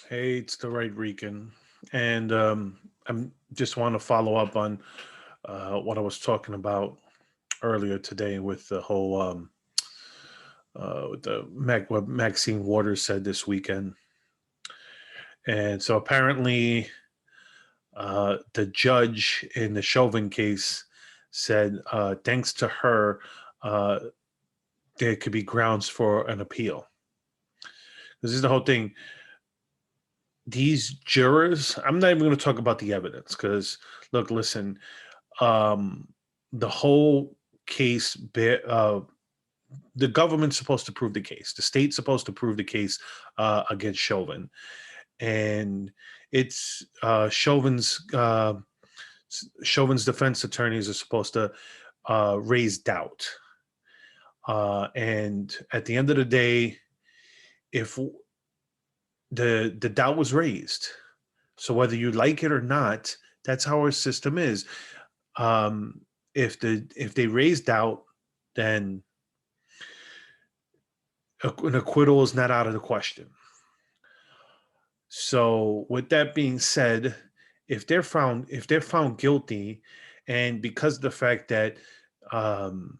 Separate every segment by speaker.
Speaker 1: Hey, it's the right Rican, and I'm just want to follow up on what I was talking about earlier today with the whole with what Maxine Waters said this weekend. And so apparently, the judge in the Chauvin case said, thanks to her, uh, there could be grounds for an appeal. This is the whole thing. These jurors, I'm not even going to talk about the evidence because, look, listen, um, the whole case, the government's supposed to prove the case. The state's supposed to prove the case against Chauvin. And it's Chauvin's defense attorneys are supposed to raise doubt. And at the end of the day, if the doubt was raised, so whether you like it or not, that's how our system is. If they raise doubt, then an acquittal is not out of the question. So, with that being said, if they're found guilty, and because of the fact that um,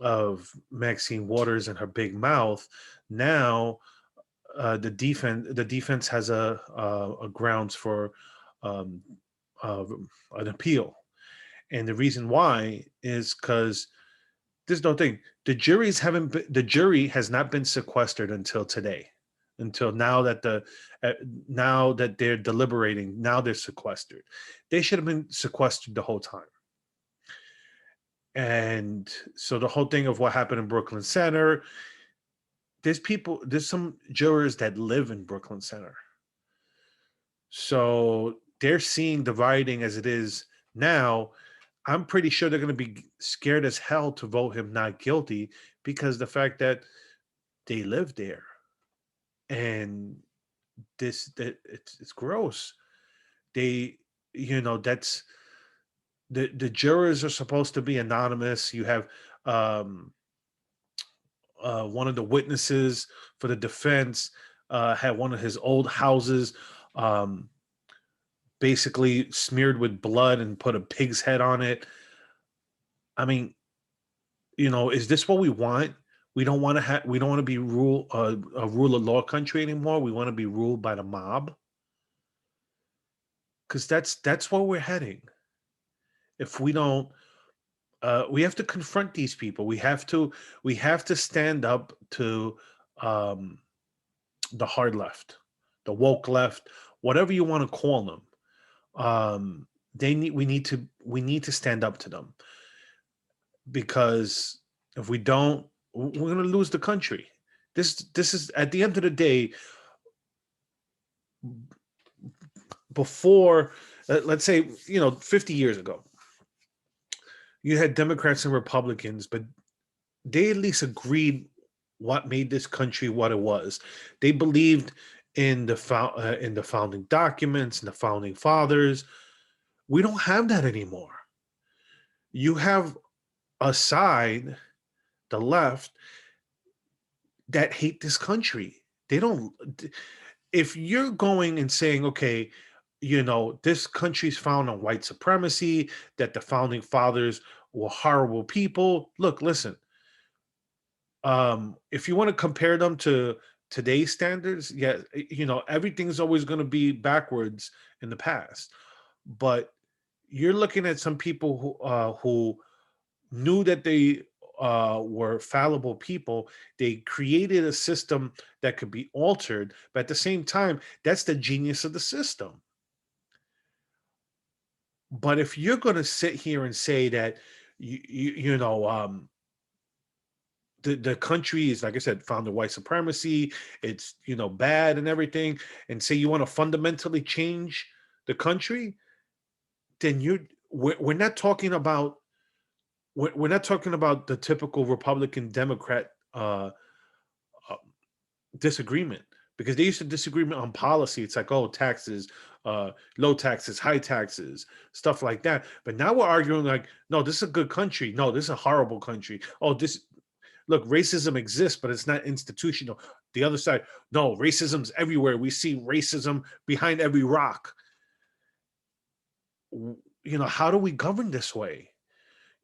Speaker 1: of Maxine Waters and her big mouth, now the defense has a grounds for um, uh, an appeal, and the reason why is because there's no thing. The jury has not been sequestered until today, until uh, now that they're deliberating. Now they're sequestered. They should have been sequestered the whole time. And so the whole thing of what happened in Brooklyn Center, there's some jurors that live in Brooklyn Center. So they're seeing the rioting as it is now. I'm pretty sure they're going to be scared as hell to vote him not guilty because the fact that they live there, and this that it's gross. They, that's the jurors are supposed to be anonymous. You have um, one of the witnesses for the defense had one of his old houses um, basically smeared with blood and put a pig's head on it. I mean, is this what we want? We don't want to be a rule of law country anymore. We want to be ruled by the mob because that's where we're heading. If we don't, we have to confront these people. We have to stand up to um, the hard left, the woke left, whatever you want to call them. They need we need to stand up to them because if we don't, we're going to lose the country. This is at the end of the day, before let's say 50 years ago, you had Democrats and Republicans, but they at least agreed what made this country what it was. They believed in the founding documents and the founding fathers. We don't have that anymore. You have a side, the left, that hate this country. They don't. If you're going and saying, okay, this country's found on white supremacy, that the founding fathers were horrible people. Look, listen. If you want to compare them to today's standards, yeah, everything's always going to be backwards in the past. But you're looking at some people who knew that they were fallible people. They created a system that could be altered, but at the same time, that's the genius of the system. But if you're going to sit here and say that the country is, like I said, founded white supremacy, it's bad and everything, and say you want to fundamentally change the country, then we're not talking about we're not talking about the typical Republican Democrat uh, disagreement, because they used to disagreement on policy. It's like, oh, taxes, low taxes, high taxes, stuff like that. But now we're arguing like, no, this is a good country. No, this is a horrible country. Oh, this look, racism exists, but it's not institutional. The other side, no, racism's everywhere. We see racism behind every rock. How do we govern this way?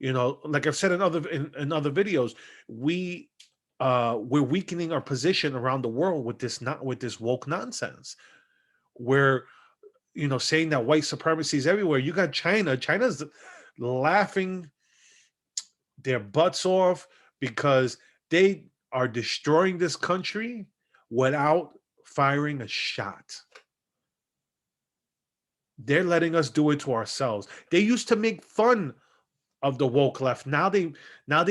Speaker 1: Like I've said in other videos, we're weakening our position around the world with this woke nonsense. We're saying that white supremacy is everywhere. You got China. China's laughing their butts off because they are destroying this country without firing a shot. They're letting us do it to ourselves. They used to make fun of the woke left. Now they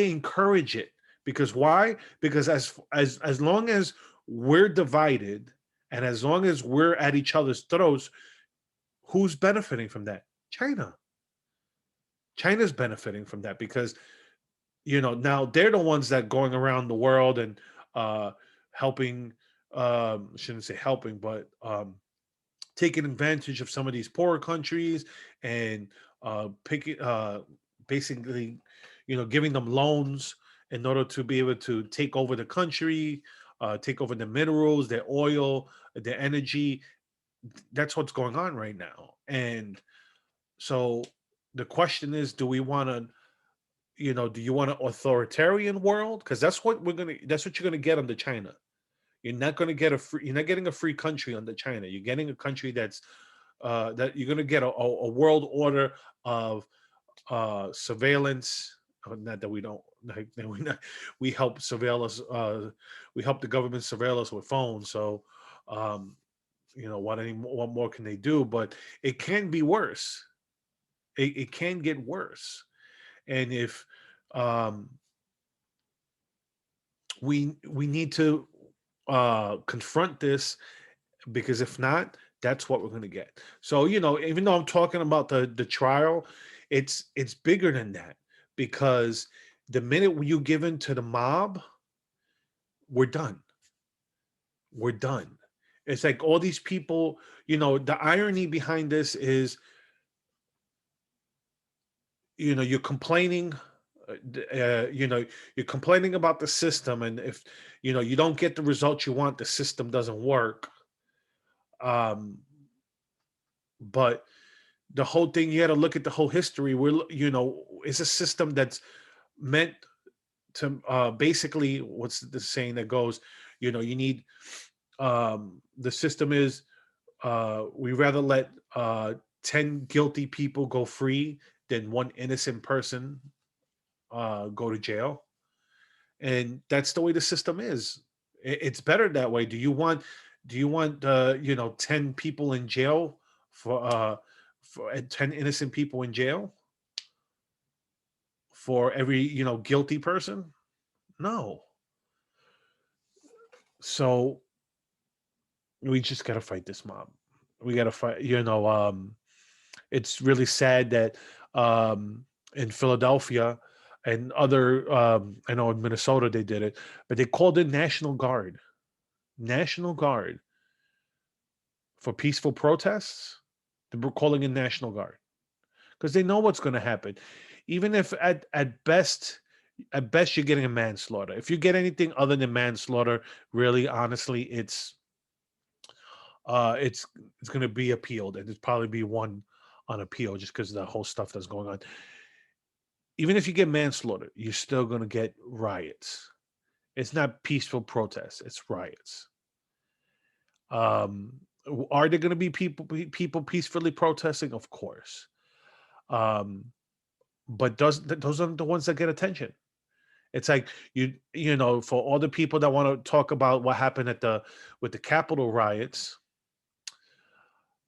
Speaker 1: encourage it. Because why? Because as long as we're divided and as long as we're at each other's throats, who's benefiting from that? China. China's benefiting from that because now they're the ones that going around the world and helping, shouldn't say helping, but taking advantage of some of these poorer countries and picking basically giving them loans in order to be able to take over the country, take over the minerals, their oil, their energy. That's what's going on right now. And so the question is, do we want to, do you want an authoritarian world? Because that's what you're gonna get under China. You're not getting a free country under China. You're getting a country that's that you're gonna get a world order of surveillance. Not that we don't like, we help surveil us. We help the government surveil us with phones. So, what more can they do? But it can be worse. It can get worse, and if we need to confront this, because if not, that's what we're going to get. So even though I'm talking about the trial, it's bigger than that, because the minute you give in to the mob, we're done. We're done. It's like all these people, the irony behind this is, you're complaining, you're complaining about the system, and if you don't get the results you want, the system doesn't work. But the whole thing, you got to look at the whole history. It's a system that's meant to basically, what's the saying that goes, you need, the system is, we rather let 10 guilty people go free than one innocent person go to jail. And that's the way the system is. It's better that way. Do you want 10 people in jail for 10 innocent people in jail for every guilty person? No. So we just got to fight this mob. We got to fight. It's really sad that in Philadelphia and other, I know in Minnesota they did it, but they called in National Guard for peaceful protests. They're calling in National Guard because they know what's going to happen. Even if at best you're getting a manslaughter. If you get anything other than manslaughter, really, honestly, it's going to be appealed, and there's probably be one on appeal just because of the whole stuff that's going on. Even if you get manslaughter, you're still going to get riots. It's not peaceful protests; it's riots. Are there going to be people peacefully protesting? Of course. But those aren't the ones that get attention. It's like for all the people that want to talk about what happened with the Capitol riots,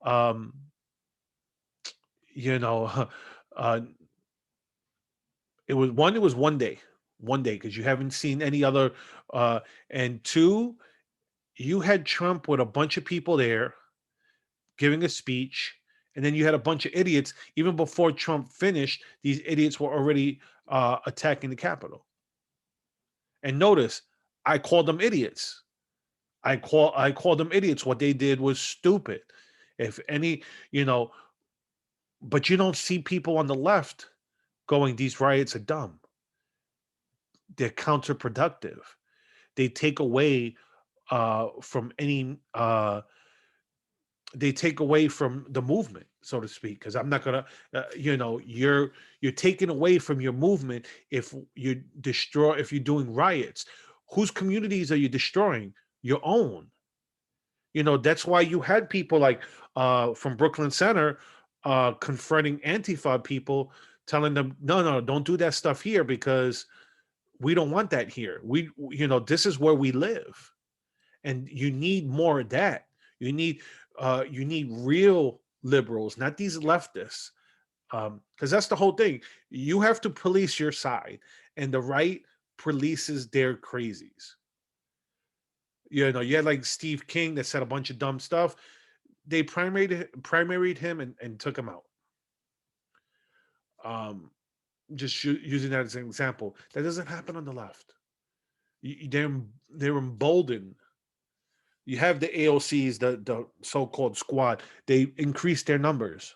Speaker 1: uh, it was one day because you haven't seen any other, and two, you had Trump with a bunch of people there giving a speech, and then you had a bunch of idiots. Even before Trump finished, these idiots were already attacking the Capitol. And notice, I called them idiots. I called them idiots. What they did was stupid. If any, but you don't see people on the left going, these riots are dumb. They're counterproductive. They take away from any they take away from the movement, so to speak. Because I'm not gonna, you're taking away from your movement if you destroy, if you're doing riots. Whose communities are you destroying? Your own. That's why you had people like from Brooklyn Center confronting Antifa people, telling them, no, no, don't do that stuff here because we don't want that here. This is where we live, and you need more of that. You need real liberals, not these leftists, because that's the whole thing. You have to police your side, and the right polices their crazies. You had like Steve King that said a bunch of dumb stuff. They primaried him and took him out. Um, just using that as an example, that doesn't happen on the left. They're emboldened. You have the AOCs, the so-called squad. They increased their numbers,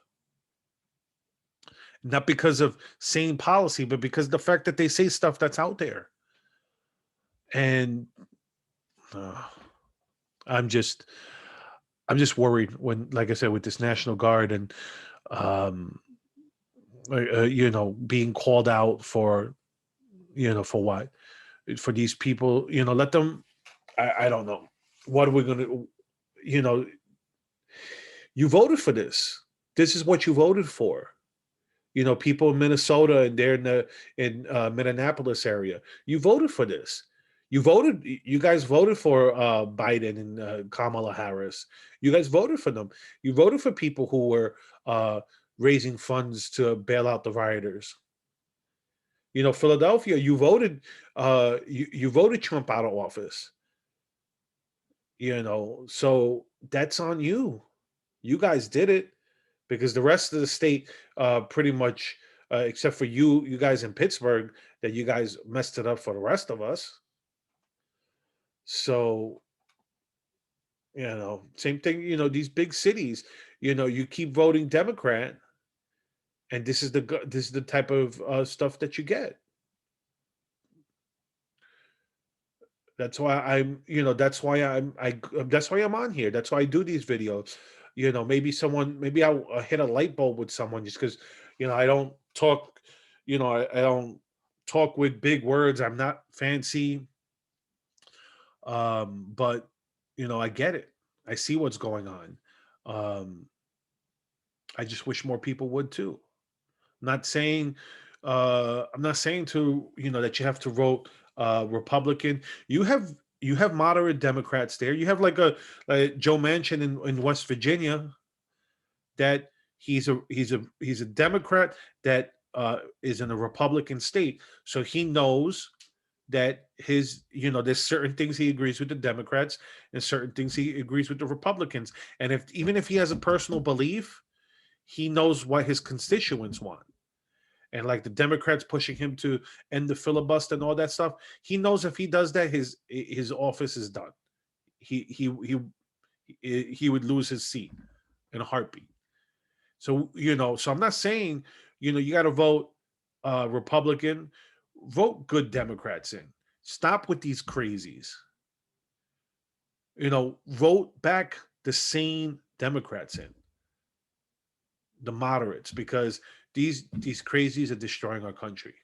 Speaker 1: not because of sane policy, but because of the fact that they say stuff that's out there. And uh, I'm just worried when, like I said, with this National Guard and um, being called out for, for what? For these people, let them. I don't know. What are we going to? You voted for this. This is what you voted for. People in Minnesota and they're in Minneapolis area. You voted for this. You guys voted for Biden and Kamala Harris. You guys voted for them. You voted for people who were raising funds to bail out the rioters. Philadelphia, you voted you voted Trump out of office. So that's on you. You guys did it, because the rest of the state pretty much, except for you guys in Pittsburgh, that you guys messed it up for the rest of us. So, same thing, these big cities, you keep voting Democrat, and this is the type of stuff that you get. That's why that's why I'm on here. That's why I do these videos. Maybe I'll hit a light bulb with someone, just because, I don't talk, I don't talk with big words. I'm not fancy. But I get it. I see what's going on. Um, I just wish more people would too. Not saying I'm not saying to that you have to vote Republican. You have moderate Democrats there. You have like Joe Manchin in West Virginia, that he's a Democrat that is in a Republican state. So he knows that there's certain things he agrees with the Democrats and certain things he agrees with the Republicans. And even if he has a personal belief, he knows what his constituents want. And like the Democrats pushing him to end the filibuster and all that stuff, he knows if he does that, his office is done. He would lose his seat in a heartbeat. So so I'm not saying you got to vote Republican. Vote good Democrats in. Stop with these crazies. Vote back the sane Democrats in, the moderates, because these crazies are destroying our country.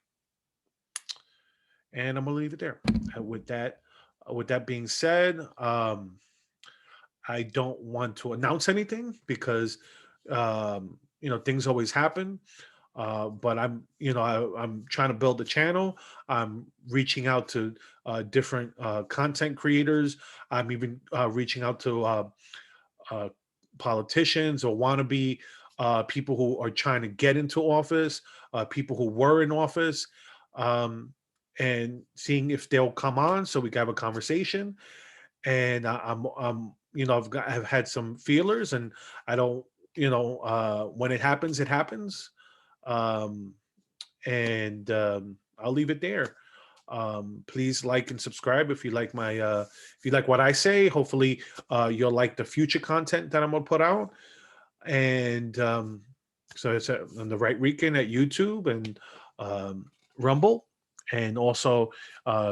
Speaker 1: And I'm gonna leave it there. With that being said, I don't want to announce anything because things always happen. But I'm trying to build a channel. I'm reaching out to different content creators. I'm even reaching out to politicians or wannabe people who are trying to get into office, people who were in office, and seeing if they'll come on so we can have a conversation. And I've had some feelers, and I don't, when it happens, it happens. And I'll leave it there. Please like and subscribe if you like if you like what I say. Hopefully you'll like the future content that I'm gonna put out. And so it's on the Right Weekend at YouTube and Rumble, and also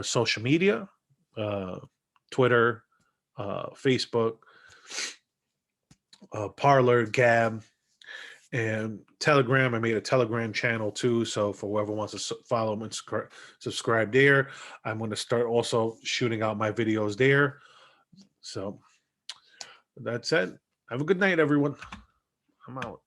Speaker 1: social media, Twitter, Facebook, Parlor, Gab, and Telegram. I made a Telegram channel too. So for whoever wants to follow and subscribe there, I'm going to start also shooting out my videos there. So that's it. Have a good night, everyone. I'm out.